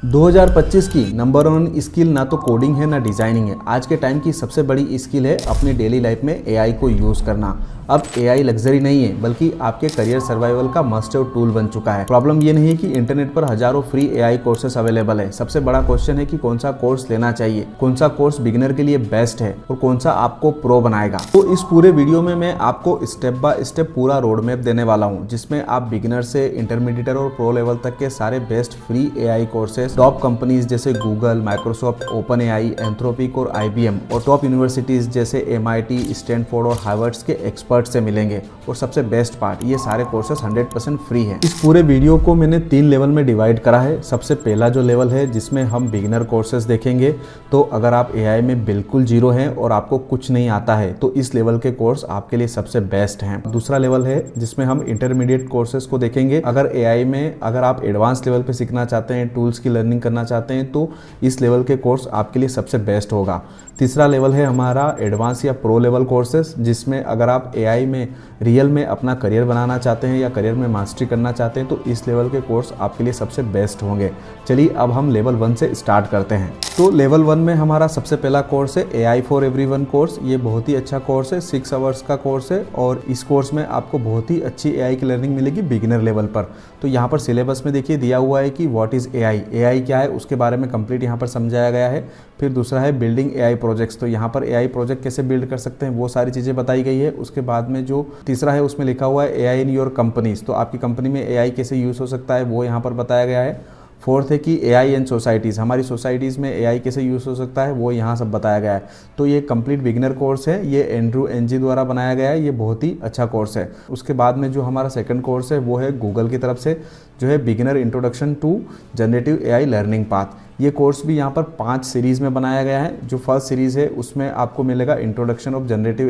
2025 की number 1 skill ना तो कोडिंग है ना डिजाइनिंग है। आज के टाइम की सबसे बड़ी स्किल है अपनी डेली लाइफ में एआई को यूज करना। अब एआई लग्जरी नहीं है बल्कि आपके करियर सर्वाइवल का मस्ट हैव टूल बन चुका है। प्रॉब्लम ये नहीं है कि इंटरनेट पर हजारों फ्री एआई कोर्सेस अवेलेबल है। सबसे बड़ा क्वेश्चन है कि कौन सा कोर्स लेना चाहिए, कौन सा कोर्स बिगिनर के लिए बेस्ट है और कौन सा आपको प्रो बनाएगा। तो इस पूरे वीडियो में मैं आपको स्टेप बाय स्टेप पूरा रोड मैप देने वाला हूँ, जिसमें आप बिगिनर से इंटरमीडिएट और प्रो लेवल तक के सारे best free AI courses top companies जैसे Google, Microsoft, Open AI, Anthropic और आईबीएम और टॉप यूनिवर्सिटीज जैसे एमआईटी, स्टैनफोर्ड और हार्वर्ड के एक्सपर्ट से मिलेंगे। और सबसे बेस्ट पार्ट, ये सारे कोर्सेस 100% फ्री है। इस पूरे वीडियो को मैंने 3 लेवल में डिवाइड करा है। सबसे पहला जो लेवल है जिसमें हम बिगिनर कोर्सेज देखेंगे, तो अगर आप एआई में बिल्कुल जीरो हैं और आपको कुछ नहीं आता है तो इस लेवल के कोर्स आपके लिए सबसे बेस्ट हैं। दूसरा लेवल है जिसमें हम इंटरमीडिएट कोर्सेज को देखेंगे। अगर एआई में अगर आप एडवांस लेवल पे सीखना चाहते हैं, टूल्स की लर्निंग करना चाहते हैं, तो इस लेवल के कोर्स आपके लिए सबसे बेस्ट होगा। तीसरा लेवल है हमारा एडवांस या प्रो लेवल कोर्सेज, जिसमें अगर आप एआई में रियल में अपना करियर बनाना चाहते हैं या करियर में मास्टरी करना चाहते हैं तो इस लेवल के कोर्स आपके लिए सबसे बेस्ट होंगे। चलिए अब हम लेवल 1 से स्टार्ट करते हैं। तो लेवल 1 में हमारा सबसे पहला कोर्स है एआई फॉर एवरीवन कोर्स। ये बहुत ही अच्छा कोर्स है, 6 आवर्स का कोर्स है और इस कोर्स में आपको बहुत ही अच्छी एआई की लर्निंग मिलेगी बिगिनर लेवल पर। तो यहाँ पर सिलेबस में देखिए दिया हुआ है कि व्हाट इज़ एआई, एआई क्या है उसके बारे में कंप्लीट यहाँ पर समझाया गया है। फिर दूसरा है बिल्डिंग एआई प्रोजेक्ट्स, तो यहाँ पर एआई प्रोजेक्ट कैसे बिल्ड कर सकते हैं वो सारी चीज़ें बताई गई है। उसके बाद में जो तीसरा है उसमें लिखा हुआ है एआई इन योर कंपनीज, तो आपकी कंपनी में एआई कैसे यूज़ हो सकता है वो यहाँ पर बताया गया है। फोर्थ है कि एआई एंड सोसाइटीज़, हमारी सोसाइटीज़ में एआई कैसे यूज़ हो सकता है वो यहाँ सब बताया गया है। तो ये कंप्लीट बिगिनर कोर्स है, ये एंड्रू एनजी द्वारा बनाया गया है, ये बहुत ही अच्छा कोर्स है। उसके बाद में जो हमारा सेकंड कोर्स है वो है गूगल की तरफ से, जो है beginner introduction to generative AI learning path. ये कोर्स भी यहाँ पर 5 सीरीज़ में बनाया गया है। जो फर्स्ट सीरीज़ है उसमें आपको मिलेगा इंट्रोडक्शन ऑफ जनरेटिव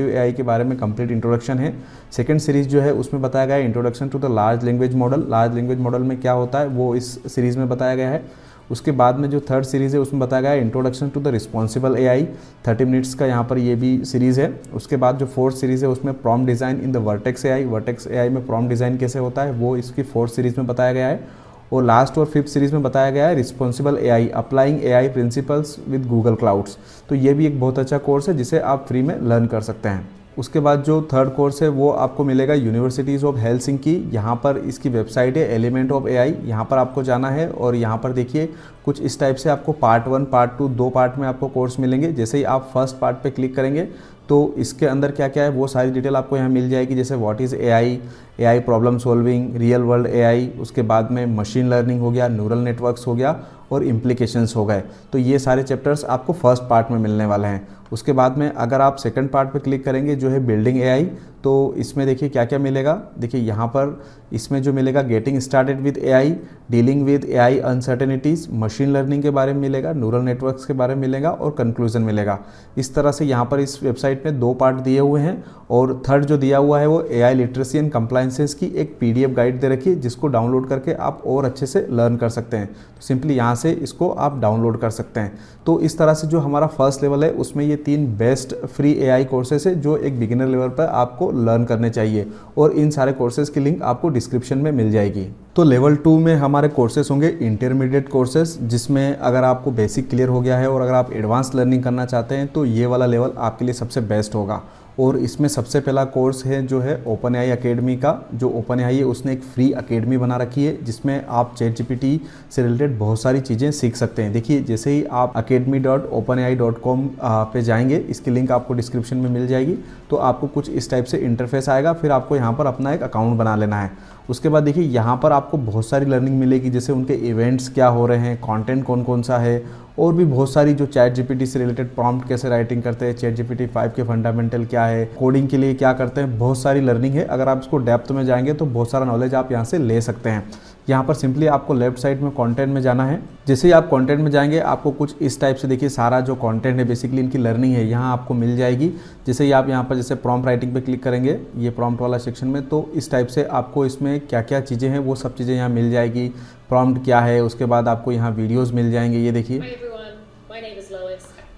एआई के बारे में कंप्लीट इंट्रोडक्शन है। सेकंड सीरीज़ जो है उसमें बताया गया है introduction to the large language model. Large language model में क्या होता है वो इस सीरीज़ में बताया गया है। उसके बाद में जो थर्ड सीरीज़ है उसमें बताया गया है introduction to the responsible AI, 30 minutes का यहाँ पर ये भी सीरीज़ है। उसके बाद जो फोर्थ सीरीज़ है उसमें prompt design in the vertex AI में प्रॉम्प्ट डिज़ाइन कैसे होता है वो इसकी फोर्थ सीरीज़ में बताया गया है। और लास्ट और फिफ्थ सीरीज़ में बताया गया है responsible AI applying AI principles with Google clouds. तो ये भी एक बहुत अच्छा कोर्स है जिसे आप फ्री में लर्न कर सकते हैं। उसके बाद जो थर्ड कोर्स है वो आपको मिलेगा यूनिवर्सिटीज़ ऑफ हेलसिंकी। यहाँ पर इसकी वेबसाइट है एलिमेंट ऑफ एआई, यहाँ पर आपको जाना है और यहाँ पर देखिए कुछ इस टाइप से आपको पार्ट 1 पार्ट 2 2 पार्ट में आपको कोर्स मिलेंगे। जैसे ही आप फर्स्ट पार्ट पे क्लिक करेंगे तो इसके अंदर क्या क्या है वो सारी डिटेल आपको यहाँ मिल जाएगी, जैसे what is AI problem solving, real world AI, उसके बाद में मशीन लर्निंग हो गया, न्यूरल नेटवर्क्स हो गया और इम्प्लीकेशंस हो गए। तो ये सारे चैप्टर्स आपको फर्स्ट पार्ट में मिलने वाले हैं। उसके बाद में अगर आप सेकंड पार्ट पे क्लिक करेंगे जो है बिल्डिंग एआई, तो इसमें देखिए क्या क्या मिलेगा। देखिए यहाँ पर इसमें जो मिलेगा getting started with AI, dealing with AI uncertainties, machine learning के बारे में मिलेगा, न्यूरल नेटवर्क्स के बारे में मिलेगा और कंक्लूजन मिलेगा। इस तरह से यहाँ पर इस वेबसाइट में 2 पार्ट दिए हुए हैं और थर्ड जो दिया हुआ है वो एआई लिटरेसी एंड कंप्लायंसेस की एक पीडीएफ गाइड दे रखी है, जिसको डाउनलोड करके आप और अच्छे से लर्न कर सकते हैं। तो सिंपली यहाँ से इसको आप डाउनलोड कर सकते हैं। तो इस तरह से जो हमारा फर्स्ट लेवल है उसमें ये 3 बेस्ट फ्री एआई कोर्सेस है जो एक बिगिनर लेवल पर आपको लर्न करने चाहिए और इन सारे कोर्सेज की लिंक आपको डिस्क्रिप्शन में मिल जाएगी। तो लेवल 2 में हमारे कोर्सेज होंगे इंटरमीडिएट कोर्सेज, जिसमें अगर आपको बेसिक क्लियर हो गया है और अगर आप एडवांस लर्निंग करना चाहते हैं तो ये वाला लेवल आपके लिए सबसे बेस्ट होगा। और इसमें सबसे पहला कोर्स है जो है ओपन एआई अकेडमी का। जो ओपन एआई है उसने एक फ्री अकेडमी बना रखी है जिसमें आप चैट जीपीटी से रिलेटेड बहुत सारी चीज़ें सीख सकते हैं। देखिए जैसे ही आप academy.openai.com पे जाएंगे, इसकी लिंक आपको डिस्क्रिप्शन में मिल जाएगी, तो आपको कुछ इस टाइप से इंटरफेस आएगा। फिर आपको यहाँ पर अपना एक अकाउंट बना लेना है। उसके बाद देखिए यहाँ पर आपको बहुत सारी लर्निंग मिलेगी, जैसे उनके इवेंट्स क्या हो रहे हैं, कंटेंट कौन कौन सा है और भी बहुत सारी जो चैट जीपीटी से रिलेटेड प्रॉम्प्ट कैसे राइटिंग करते हैं, चैट जीपीटी 5 के फंडामेंटल क्या है, कोडिंग के लिए क्या करते हैं, बहुत सारी लर्निंग है। अगर आप इसको डेप्थ में जाएंगे तो बहुत सारा नॉलेज आप यहाँ से ले सकते हैं। यहाँ पर सिंपली आपको लेफ्ट साइड में कंटेंट में जाना है। जैसे ही आप कंटेंट में जाएंगे आपको कुछ इस टाइप से देखिए सारा जो कंटेंट है बेसिकली इनकी लर्निंग है यहाँ आपको मिल जाएगी। जैसे ही आप यहाँ पर जैसे प्रॉम्प्ट राइटिंग पे क्लिक करेंगे ये प्रॉम्प्ट वाला सेक्शन में, तो इस टाइप से आपको इसमें क्या क्या चीज़ें हैं वो सब चीज़ें यहाँ मिल जाएगी। प्रॉम्प्ट क्या है, उसके बाद आपको यहाँ वीडियोज़ मिल जाएंगे। ये देखिए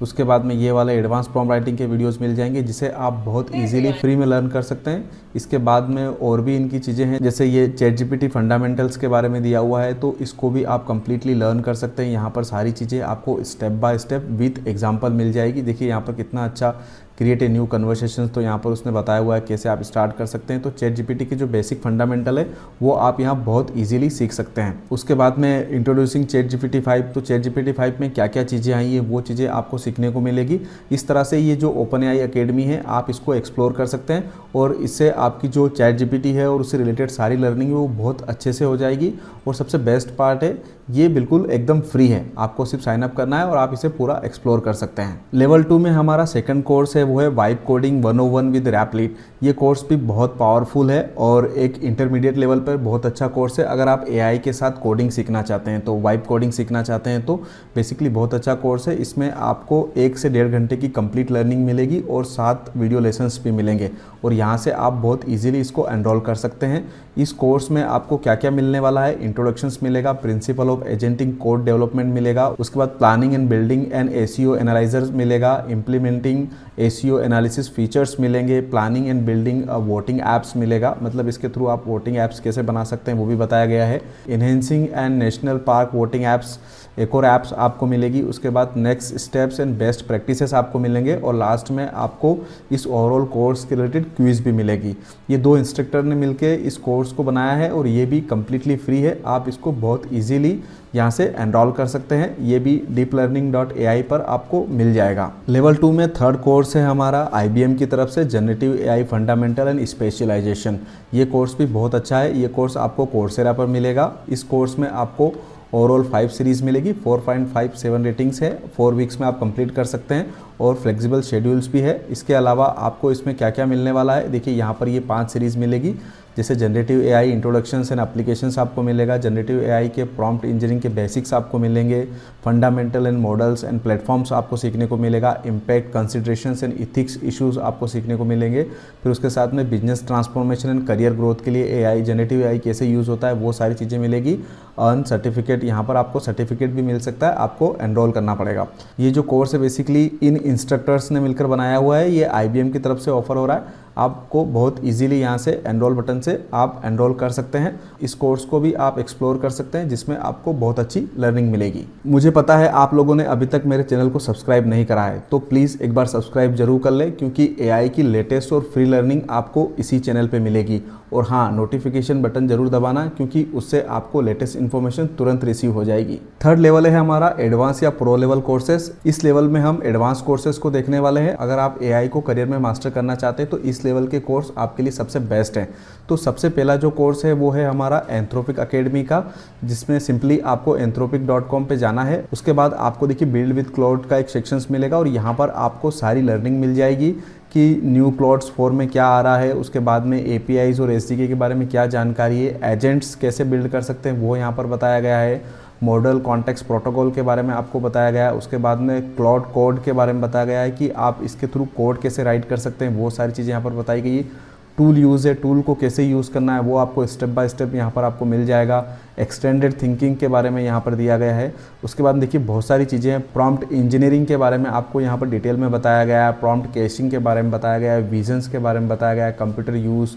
उसके बाद में ये वाले एडवांस प्रॉम्प्ट राइटिंग के वीडियोस मिल जाएंगे जिसे आप बहुत इजीली फ्री में लर्न कर सकते हैं। इसके बाद में और भी इनकी चीज़ें हैं, जैसे ये ChatGPT फंडामेंटल्स के बारे में दिया हुआ है, तो इसको भी आप कंप्लीटली लर्न कर सकते हैं। यहाँ पर सारी चीज़ें आपको step by step with example मिल जाएगी। देखिए यहाँ पर कितना अच्छा क्रिएट ए न्यू कन्वर्सेशन, तो यहाँ पर उसने बताया हुआ है कैसे आप स्टार्ट कर सकते हैं। तो ChatGPT की जो बेसिक फंडामेंटल है वो आप यहाँ बहुत इजीली सीख सकते हैं। उसके बाद में इंट्रोड्यूसिंग ChatGPT 5, तो ChatGPT 5 में क्या क्या चीज़ें आई हैं वो चीज़ें आपको सीखने को मिलेगी। इस तरह से ये जो OpenAI अकेडमी है आप इसको एक्सप्लोर कर सकते हैं और इससे आपकी जो ChatGPT है और उससे रिलेटेड सारी लर्निंग है वो बहुत अच्छे से हो जाएगी। और सबसे बेस्ट पार्ट है ये बिल्कुल एकदम फ्री है, आपको सिर्फ साइन अप करना है और आप इसे पूरा एक्सप्लोर कर सकते हैं। लेवल 2 में हमारा सेकंड कोर्स है वो है वाइब कोडिंग 101 विद रैपलीट। ये कोर्स भी बहुत पावरफुल है और एक इंटरमीडिएट लेवल पर बहुत अच्छा कोर्स है। अगर आप AI के साथ कोडिंग सीखना चाहते हैं, तो वाइब कोडिंग सीखना चाहते हैं, तो बेसिकली बहुत अच्छा कोर्स है। इसमें आपको 1 से 1.5 घंटे की कंप्लीट लर्निंग मिलेगी और 7 वीडियो लेसन्स भी मिलेंगे और यहाँ से आप बहुत ईजिली इसको एनरोल कर सकते हैं। इस कोर्स में आपको क्या क्या मिलने वाला है, इंट्रोडक्शंस मिलेगा, प्रिंसिपल ऑफ एजेंटिंग कोड डेवलपमेंट मिलेगा, उसके बाद planning and building and SEO analysers मिलेगा, इंप्लीमेंटिंग SEO एनालिसिस फीचर्स मिलेंगे, planning and building voting apps मिलेगा, मतलब इसके थ्रू आप वोटिंग ऐप्स कैसे बना सकते हैं वो भी बताया गया है, enhancing and national park voting apps, एक और ऐप्स आपको मिलेगी। उसके बाद next steps and best practices आपको मिलेंगे और लास्ट में आपको इस ओवरऑल कोर्स के रिलेटेड क्विज भी मिलेगी। ये 2 इंस्ट्रक्टर ने मिलकर इस कोर्स को बनाया है और ये भी कम्प्लीटली फ्री है। आप इसको बहुत ईजिली यहाँ से एनरोल कर सकते हैं। ये भी deeplearning.ai पर आपको मिल जाएगा। लेवल 2 में थर्ड कोर्स है हमारा IBM की तरफ से generative AI fundamental and specialization. ये कोर्स भी बहुत अच्छा है। ये कोर्स आपको कोर्सेरा पर मिलेगा। इस कोर्स में आपको ओवरऑल 5 सीरीज़ मिलेगी, 4.57 रेटिंग्स है, 4 वीक्स में आप कंप्लीट कर सकते हैं और फ्लेक्सिबल शेड्यूल्स भी है। इसके अलावा आपको इसमें क्या क्या मिलने वाला है, देखिए यहाँ पर ये 5 सीरीज़ मिलेगी, जैसे generative AI introductions and applications आपको मिलेगा, जनरेटिव AI के प्रॉम्प्ट इंजीनियरिंग के बेसिक्स आपको मिलेंगे, fundamental and models and platforms आपको सीखने को मिलेगा, impact considerations and ethics issues आपको सीखने को मिलेंगे। फिर उसके साथ में business transformation and career growth के लिए AI जनरेटिव AI कैसे यूज़ होता है वो सारी चीज़ें मिलेगी। अर्न सर्टिफिकेट, यहाँ पर आपको सर्टिफिकेट भी मिल सकता है, आपको एनरोल करना पड़ेगा। ये जो कोर्स है बेसिकली इन इंस्ट्रक्टर्स ने मिलकर बनाया हुआ है, ये IBM की तरफ से ऑफर हो रहा है। आपको बहुत इजीली यहाँ से एनरोल बटन से आप एनरोल कर सकते हैं। इस कोर्स को भी आप एक्सप्लोर कर सकते हैं जिसमें आपको बहुत अच्छी लर्निंग मिलेगी। मुझे पता है आप लोगों ने अभी तक मेरे चैनल को सब्सक्राइब नहीं करा है, तो प्लीज़ एक बार सब्सक्राइब जरूर कर लें क्योंकि AI की लेटेस्ट और फ्री लर्निंग आपको इसी चैनल पे मिलेगी। और हाँ, नोटिफिकेशन बटन जरूर दबाना क्योंकि उससे आपको लेटेस्ट इन्फॉर्मेशन तुरंत रिसीव हो जाएगी। थर्ड लेवल है हमारा एडवांस या प्रो लेवल कोर्सेज। इस लेवल में हम एडवांस कोर्सेज को देखने वाले हैं। अगर आप AI को करियर में मास्टर करना चाहते हैं तो इस लेवल के कोर्स आपके लिए सबसे बेस्ट है। तो सबसे पहला जो कोर्स है वो है हमारा एंथ्रोपिक अकेडमी का, जिसमें सिंपली आपको anthropic.com पे जाना है। उसके बाद आपको देखिए बिल्ड विद क्लाउड का एक सेक्शंस मिलेगा और यहाँ पर आपको सारी लर्निंग मिल जाएगी कि न्यू क्लाउड्स 4 में क्या आ रहा है, उसके बाद में APIs और SDK के बारे में क्या जानकारी है, एजेंट्स कैसे बिल्ड कर सकते हैं वो यहाँ पर बताया गया है, मॉडल कॉन्टेक्स्ट प्रोटोकॉल के बारे में आपको बताया गया है। उसके बाद में क्लाउड कोड के बारे में बताया गया है कि आप इसके थ्रू कोड कैसे राइट कर सकते हैं, वो सारी चीज़ें यहाँ पर बताई गई है। टूल यूज़ है, टूल को कैसे यूज़ करना है वो आपको स्टेप बाय स्टेप यहाँ पर आपको मिल जाएगा। एक्सटेंडेड थिंकिंग के बारे में यहाँ पर दिया गया है। उसके बाद देखिए बहुत सारी चीज़ें हैं। प्रॉम्प्ट इंजीनियरिंग के बारे में आपको यहाँ पर डिटेल में बताया गया है, प्रॉम्प्ट कैशिंग के बारे में बताया गया है, विजन्स के बारे में बताया गया है, computer use,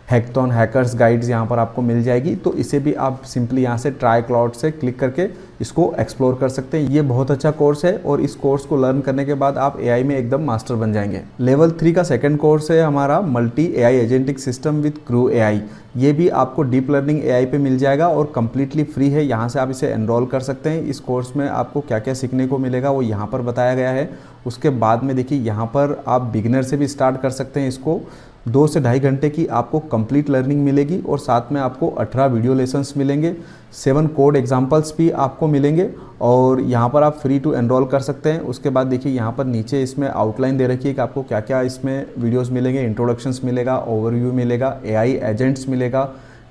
hackathon, hackers guides यहाँ पर आपको मिल जाएगी। तो इसे भी आप सिंपली यहाँ से ट्राई क्लाउड से क्लिक करके इसको एक्सप्लोर कर सकते हैं। ये बहुत अच्छा कोर्स है और इस कोर्स को लर्न करने के बाद आप AI में एकदम मास्टर बन जाएंगे। लेवल 3 का सेकंड कोर्स है हमारा multi AI agentic system with crew AI। ये भी आपको डीप लर्निंग AI पे मिल जाएगा और कम्प्लीटली फ्री है। यहाँ से आप इसे एनरोल कर सकते हैं। इस कोर्स में आपको क्या क्या सीखने को मिलेगा वो यहाँ पर बताया गया है। उसके बाद में देखिए यहाँ पर आप बिगिनर से भी स्टार्ट कर सकते हैं। इसको 2 से 2.5 घंटे की आपको कंप्लीट लर्निंग मिलेगी और साथ में आपको 18 वीडियो लेसन्स मिलेंगे, 7 कोड एग्जांपल्स भी आपको मिलेंगे और यहाँ पर आप फ्री टू एनरोल कर सकते हैं। उसके बाद देखिए यहाँ पर नीचे इसमें आउटलाइन दे रखी है कि आपको क्या क्या इसमें वीडियोस मिलेंगे। इंट्रोडक्शंस मिलेगा, ओवरव्यू मिलेगा, AI एजेंट्स मिलेगा,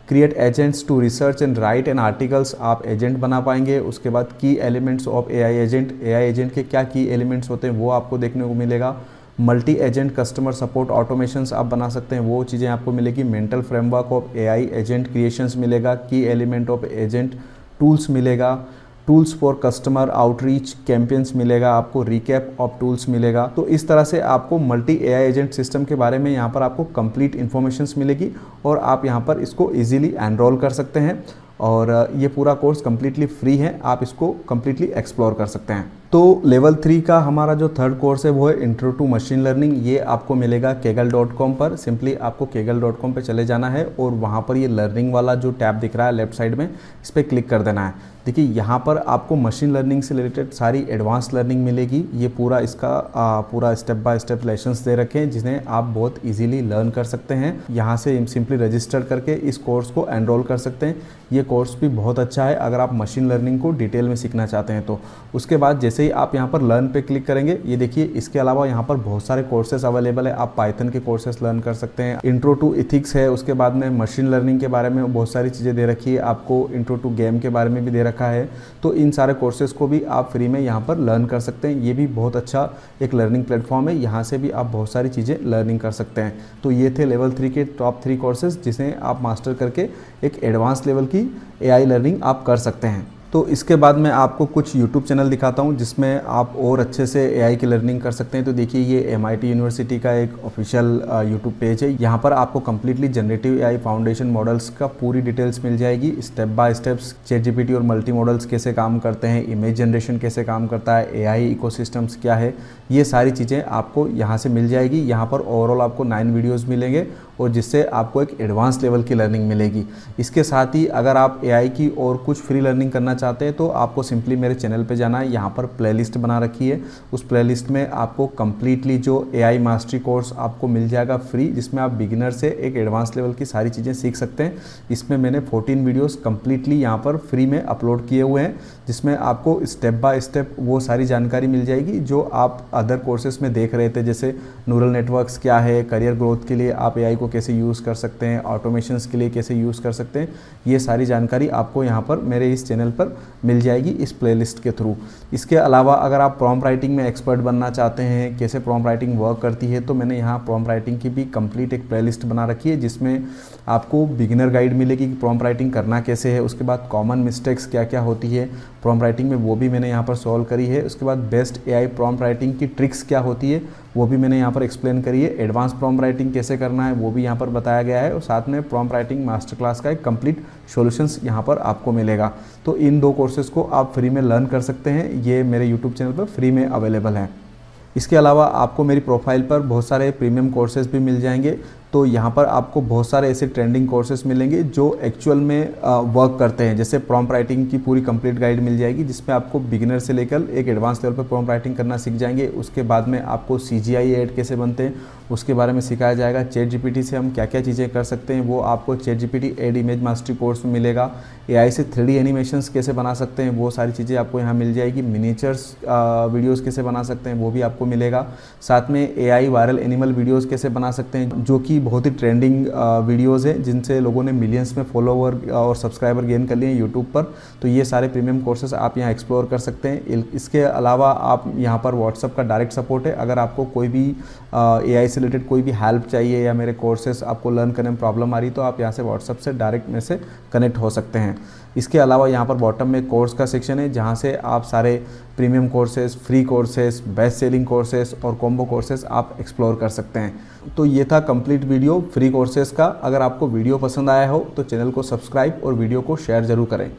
create agents to research and write and articles, आप एजेंट बना पाएंगे। उसके बाद की एलिमेंट्स ऑफ AI एजेंट के क्या की एलिमेंट्स होते हैं वो आपको देखने को मिलेगा। Multi agent customer support automations आप बना सकते हैं, वो चीज़ें आपको मिलेगी। Mental framework of AI agent creations मिलेगा, की एलिमेंट ऑफ एजेंट टूल्स मिलेगा, tools for customer outreach campaigns मिलेगा, आपको रिकैप ऑफ टूल्स मिलेगा। तो इस तरह से आपको मल्टी एआई एजेंट सिस्टम के बारे में यहाँ पर आपको कंप्लीट इन्फॉर्मेशंस मिलेगी और आप यहाँ पर इसको इजीली एनरोल कर सकते हैं। और ये पूरा कोर्स कम्प्लीटली फ्री है, आप इसको कम्प्लीटली एक्सप्लोर कर सकते हैं। तो लेवल 3 का हमारा जो थर्ड कोर्स है वो है इंट्रो टू मशीन लर्निंग। ये आपको मिलेगा kaggle.com पर। सिंपली आपको kaggle.com पे चले जाना है और वहाँ पर ये लर्निंग वाला जो टैब दिख रहा है लेफ्ट साइड में, इस पर क्लिक कर देना है। देखिए यहाँ पर आपको मशीन लर्निंग से रिलेटेड सारी एडवांस लर्निंग मिलेगी। ये पूरा इसका पूरा स्टेप बाय स्टेप लेसन्स दे रखे हैं जिन्हें आप बहुत इजीली लर्न कर सकते हैं। यहाँ से सिंपली रजिस्टर करके इस कोर्स को एनरोल कर सकते हैं। ये कोर्स भी बहुत अच्छा है अगर आप मशीन लर्निंग को डिटेल में सीखना चाहते हैं तो। उसके बाद जैसे ही आप यहाँ पर लर्न पे क्लिक करेंगे, ये देखिए इसके अलावा यहाँ पर बहुत सारे कोर्सेज अवेलेबल है। आप पाइथन के कोर्सेज लर्न कर सकते हैं, इंट्रो टू इथिक्स है, उसके बाद में मशीन लर्निंग के बारे में बहुत सारी चीज़ें दे रखी है, आपको इंट्रो टू गेम के बारे में भी दे रखा है। तो इन सारे कोर्सेज को भी आप फ्री में यहाँ पर लर्न कर सकते हैं। ये भी बहुत अच्छा एक लर्निंग प्लेटफॉर्म है, यहाँ से भी आप बहुत सारी चीज़ें लर्निंग कर सकते हैं। तो ये थे लेवल 3 के टॉप 3 कोर्सेज जिसे आप मास्टर करके एक एडवांस लेवल की एआई लर्निंग आप कर सकते हैं। तो इसके बाद मैं आपको कुछ YouTube चैनल दिखाता हूं जिसमें आप और अच्छे से AI की लर्निंग कर सकते हैं। तो देखिए ये MIT यूनिवर्सिटी का एक ऑफिशियल YouTube पेज है। यहाँ पर आपको completely generative AI foundation models का पूरी डिटेल्स मिल जाएगी, स्टेप बाय स्टेप्स ChatGPT और मल्टी मॉडल्स कैसे काम करते हैं, इमेज जनरेशन कैसे काम करता है, AI इकोसिस्टम्स क्या है, ये सारी चीज़ें आपको यहाँ से मिल जाएगी। यहाँ पर ओवरऑल आपको 9 वीडियोज़ मिलेंगे और जिससे आपको एक एडवांस लेवल की लर्निंग मिलेगी। इसके साथ ही अगर आप AI की और कुछ फ्री लर्निंग करना चाहते हैं तो आपको सिंपली मेरे चैनल पे जाना है। यहाँ पर प्लेलिस्ट बना रखी है, उस प्लेलिस्ट में आपको कम्प्लीटली जो AI मास्टरी कोर्स आपको मिल जाएगा फ्री, जिसमें आप बिगिनर से एक एडवांस लेवल की सारी चीज़ें सीख सकते हैं। इसमें मैंने 14 वीडियोस कम्प्लीटली यहाँ पर फ्री में अपलोड किए हुए हैं जिसमें आपको स्टेप बाय स्टेप वो सारी जानकारी मिल जाएगी जो आप अदर कोर्सेज में देख रहे थे, जैसे न्यूरल नेटवर्क्स क्या है, करियर ग्रोथ के लिए आप AI को कैसे यूज़ कर सकते हैं, ऑटोमेशंस के लिए कैसे यूज़ कर सकते हैं, ये सारी जानकारी आपको यहाँ पर मेरे इस चैनल पर मिल जाएगी इस प्लेलिस्ट के थ्रू। इसके अलावा अगर आप प्रॉम्प्ट राइटिंग में एक्सपर्ट बनना चाहते हैं, कैसे प्रॉम्प्ट राइटिंग वर्क करती है, तो मैंने यहाँ प्रॉम्प्ट राइटिंग की भी कंप्लीट एक प्लेलिस्ट बना रखी है जिसमें आपको बिगिनर गाइड मिलेगी कि प्रॉम्प्ट राइटिंग करना कैसे है। उसके बाद कॉमन मिस्टेक्स क्या क्या होती है प्रॉम्प्ट राइटिंग में, वो भी मैंने यहाँ पर सॉल्व करी है। उसके बाद बेस्ट AI प्रॉम्प्ट राइटिंग की ट्रिक्स क्या होती है वो भी मैंने यहाँ पर एक्सप्लेन करी है। एडवांस प्रॉम्प्ट राइटिंग कैसे करना है वो भी यहाँ पर बताया गया है और साथ में प्रॉम्प्ट राइटिंग मास्टर क्लास का एक कंप्लीट सॉल्यूशंस यहाँ पर आपको मिलेगा। तो इन 2 कोर्सेज को आप फ्री में लर्न कर सकते हैं, ये मेरे यूट्यूब चैनल पर फ्री में अवेलेबल हैं। इसके अलावा आपको मेरी प्रोफाइल पर बहुत सारे प्रीमियम कोर्सेज भी मिल जाएंगे। तो यहाँ पर आपको बहुत सारे ऐसे ट्रेंडिंग कोर्सेज मिलेंगे जो एक्चुअल में वर्क करते हैं। जैसे प्रॉम्प्ट राइटिंग की पूरी कंप्लीट गाइड मिल जाएगी जिसमें आपको बिगिनर से लेकर एक एडवांस लेवल पर प्रॉम्प्ट राइटिंग करना सीख जाएंगे। उसके बाद में आपको CGI ऐड कैसे बनते हैं उसके बारे में सिखाया जाएगा। ChatGPT से हम क्या क्या चीज़ें कर सकते हैं वो आपको ChatGPT add image mastery course में मिलेगा। AI से 3D एनिमेशंस कैसे बना सकते हैं वो सारी चीज़ें आपको यहाँ मिल जाएगी। मिनीचर्स वीडियोज़ कैसे बना सकते हैं वो भी आपको मिलेगा। साथ में AI वायरल एनिमल वीडियोज़ कैसे बना सकते हैं जो कि बहुत ही ट्रेंडिंग वीडियोज़ हैं जिनसे लोगों ने मिलियंस में फॉलोवर और सब्सक्राइबर गेन कर लिए हैं यूट्यूब पर। तो ये सारे प्रीमियम कोर्सेज आप यहाँ एक्सप्लोर कर सकते हैं। इसके अलावा आप यहाँ पर व्हाट्सअप का डायरेक्ट सपोर्ट है, अगर आपको कोई भी AI से रिलेटेड कोई भी हेल्प चाहिए या मेरे कोर्सेज आपको लर्न करने में प्रॉब्लम आ रही तो आप यहाँ से व्हाट्सअप से डायरेक्ट मेरे से कनेक्ट हो सकते हैं। इसके अलावा यहाँ पर बॉटम में कोर्स का सेक्शन है जहाँ से आप सारे premium courses, free courses, best selling courses और कॉम्बो कोर्सेज आप एक्सप्लोर कर सकते हैं। तो ये था कंप्लीट वीडियो फ्री कोर्सेज का। अगर आपको वीडियो पसंद आया हो तो चैनल को सब्सक्राइब और वीडियो को शेयर ज़रूर करें।